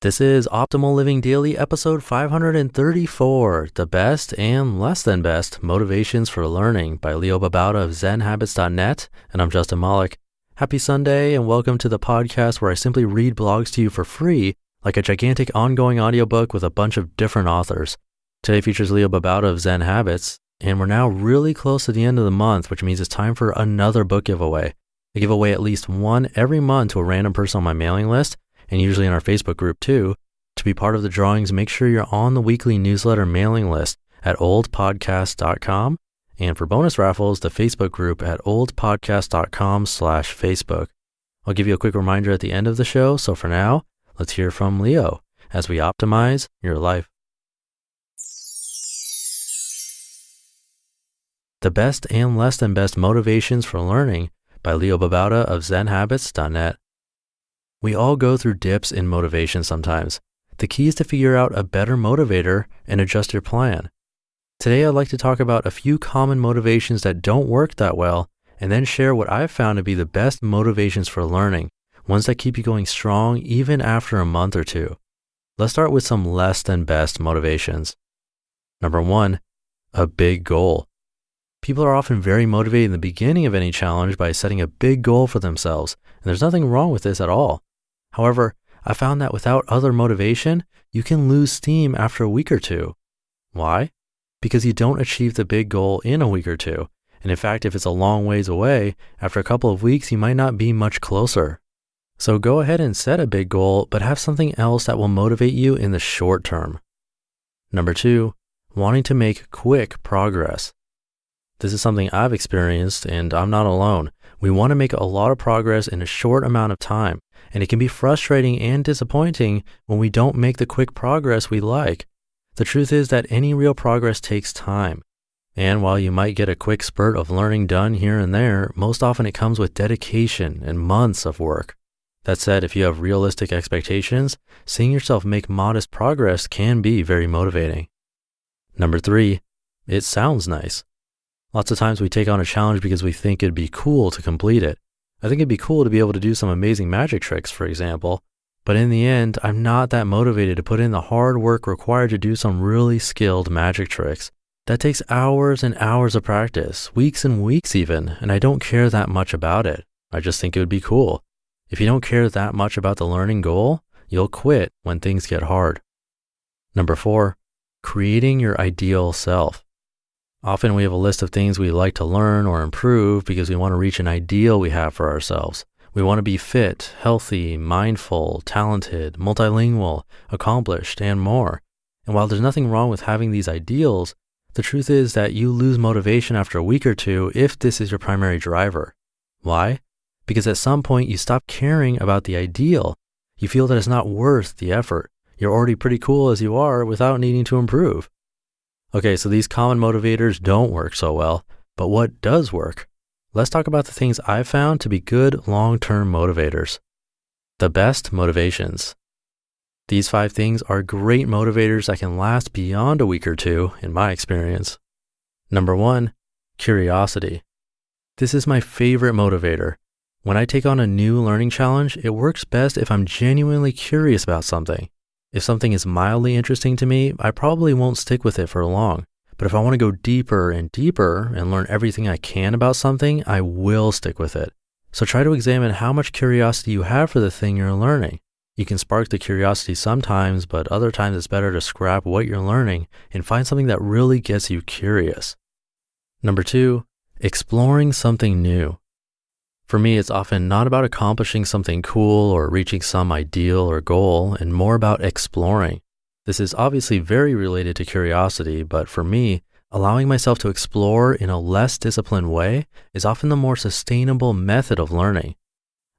This is Optimal Living Daily, episode 534, The Best and Less Than Best Motivations for Learning by Babauta of Zen Habits.net, and I'm Justin Malik. Happy Sunday and welcome to the podcast where I simply read blogs to you for free, like a gigantic ongoing audiobook with a bunch of different authors. Today features Babauta of Zen Habits, and we're now really close to the end of the month, which means it's time for another book giveaway. I give away at least one every month to a random person on my mailing list, and usually in our Facebook group too. To be part of the drawings, make sure you're on the weekly newsletter mailing list at oldpodcast.com. And for bonus raffles, the Facebook group at oldpodcast.com/Facebook. I'll give you a quick reminder at the end of the show. So for now, let's hear from Leo as we optimize your life. The Best and Less Than Best Motivations for Learning by Babauta of Zen Habits.net. We all go through dips in motivation sometimes. The key is to figure out a better motivator and adjust your plan. Today, I'd like to talk about a few common motivations that don't work that well, and then share what I've found to be the best motivations for learning, ones that keep you going strong even after a month or two. Let's start with some less than best motivations. Number 1, a big goal. People are often very motivated in the beginning of any challenge by setting a big goal for themselves, and there's nothing wrong with this at all. However, I found that without other motivation, you can lose steam after a week or two. Why? Because you don't achieve the big goal in a week or two. And in fact, if it's a long ways away, after a couple of weeks, you might not be much closer. So go ahead and set a big goal, but have something else that will motivate you in the short term. Number 2, wanting to make quick progress. This is something I've experienced, and I'm not alone. We want to make a lot of progress in a short amount of time, and it can be frustrating and disappointing when we don't make the quick progress we like. The truth is that any real progress takes time. And while you might get a quick spurt of learning done here and there, most often it comes with dedication and months of work. That said, if you have realistic expectations, seeing yourself make modest progress can be very motivating. Number 3, it sounds nice. Lots of times we take on a challenge because we think it'd be cool to complete it. I think it'd be cool to be able to do some amazing magic tricks, for example. But in the end, I'm not that motivated to put in the hard work required to do some really skilled magic tricks. That takes hours and hours of practice, weeks and weeks even, and I don't care that much about it. I just think it would be cool. If you don't care that much about the learning goal, you'll quit when things get hard. Number 4, creating your ideal self. Often we have a list of things we like to learn or improve because we want to reach an ideal we have for ourselves. We want to be fit, healthy, mindful, talented, multilingual, accomplished, and more. And while there's nothing wrong with having these ideals, the truth is that you lose motivation after a week or two if this is your primary driver. Why? Because at some point you stop caring about the ideal. You feel that it's not worth the effort. You're already pretty cool as you are without needing to improve. Okay, so these common motivators don't work so well, but what does work? Let's talk about the things I've found to be good long-term motivators. The best motivations. These 5 things are great motivators that can last beyond a week or two, in my experience. Number 1, curiosity. This is my favorite motivator. When I take on a new learning challenge, it works best if I'm genuinely curious about something. If something is mildly interesting to me, I probably won't stick with it for long. But if I want to go deeper and deeper and learn everything I can about something, I will stick with it. So try to examine how much curiosity you have for the thing you're learning. You can spark the curiosity sometimes, but other times it's better to scrap what you're learning and find something that really gets you curious. Number 2, exploring something new. For me, it's often not about accomplishing something cool or reaching some ideal or goal, and more about exploring. This is obviously very related to curiosity, but for me, allowing myself to explore in a less disciplined way is often the more sustainable method of learning.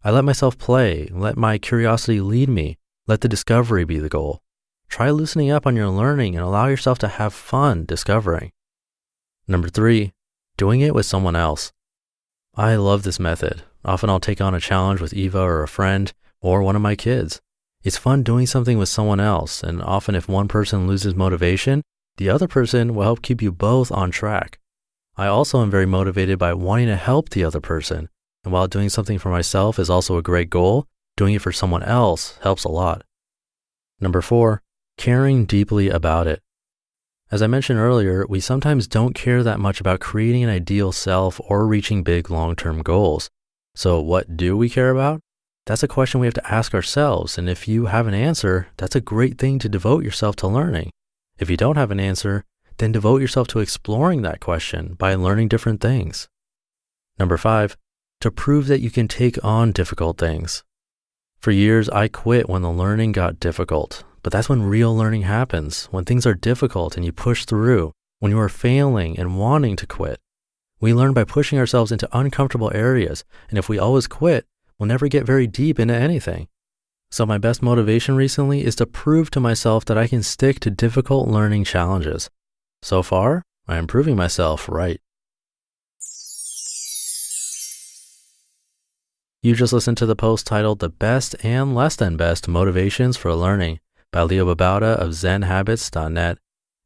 I let myself play, let my curiosity lead me, let the discovery be the goal. Try loosening up on your learning and allow yourself to have fun discovering. Number 3, doing it with someone else. I love this method. Often I'll take on a challenge with Eva or a friend or one of my kids. It's fun doing something with someone else, and often if one person loses motivation, the other person will help keep you both on track. I also am very motivated by wanting to help the other person, and while doing something for myself is also a great goal, doing it for someone else helps a lot. Number 4, caring deeply about it. As I mentioned earlier, we sometimes don't care that much about creating an ideal self or reaching big long-term goals. So what do we care about? That's a question we have to ask ourselves, and if you have an answer, that's a great thing to devote yourself to learning. If you don't have an answer, then devote yourself to exploring that question by learning different things. Number 5, to prove that you can take on difficult things. For years, I quit when the learning got difficult, but that's when real learning happens, when things are difficult and you push through, when you are failing and wanting to quit. We learn by pushing ourselves into uncomfortable areas, and if we always quit, we'll never get very deep into anything. So my best motivation recently is to prove to myself that I can stick to difficult learning challenges. So far, I am proving myself right. You just listened to the post titled The Best and Less Than Best Motivations for Learning by Babauta of Zen Habits.net.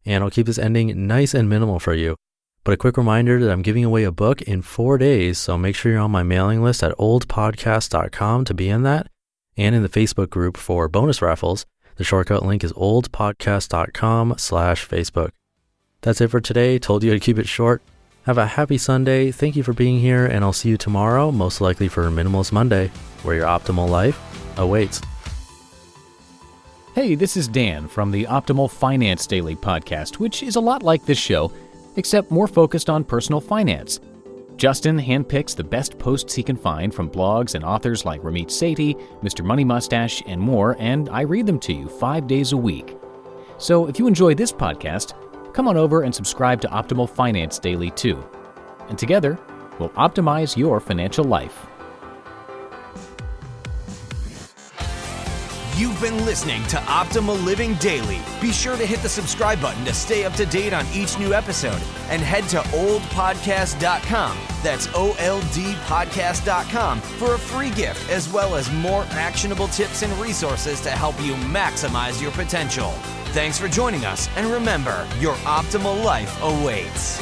And I'll keep this ending nice and minimal for you. But a quick reminder that I'm giving away a book in 4 days, so make sure you're on my mailing list at oldpodcast.com to be in that. And in the Facebook group for bonus raffles, the shortcut link is oldpodcast.com/Facebook. That's it for today. Told you I'd keep it short. Have a happy Sunday. Thank you for being here, and I'll see you tomorrow, most likely for Minimalist Monday, where your optimal life awaits. Hey, this is Dan from the Optimal Finance Daily podcast, which is a lot like this show, except more focused on personal finance. Justin handpicks the best posts he can find from blogs and authors like Ramit Sethi, Mr. Money Mustache, and more, and I read them to you 5 days a week. So if you enjoy this podcast, come on over and subscribe to Optimal Finance Daily too. And together, we'll optimize your financial life. You've been listening to Optimal Living Daily. Be sure to hit the subscribe button to stay up to date on each new episode and head to oldpodcast.com. That's OLDpodcast.com for a free gift as well as more actionable tips and resources to help you maximize your potential. Thanks for joining us, and remember, your optimal life awaits.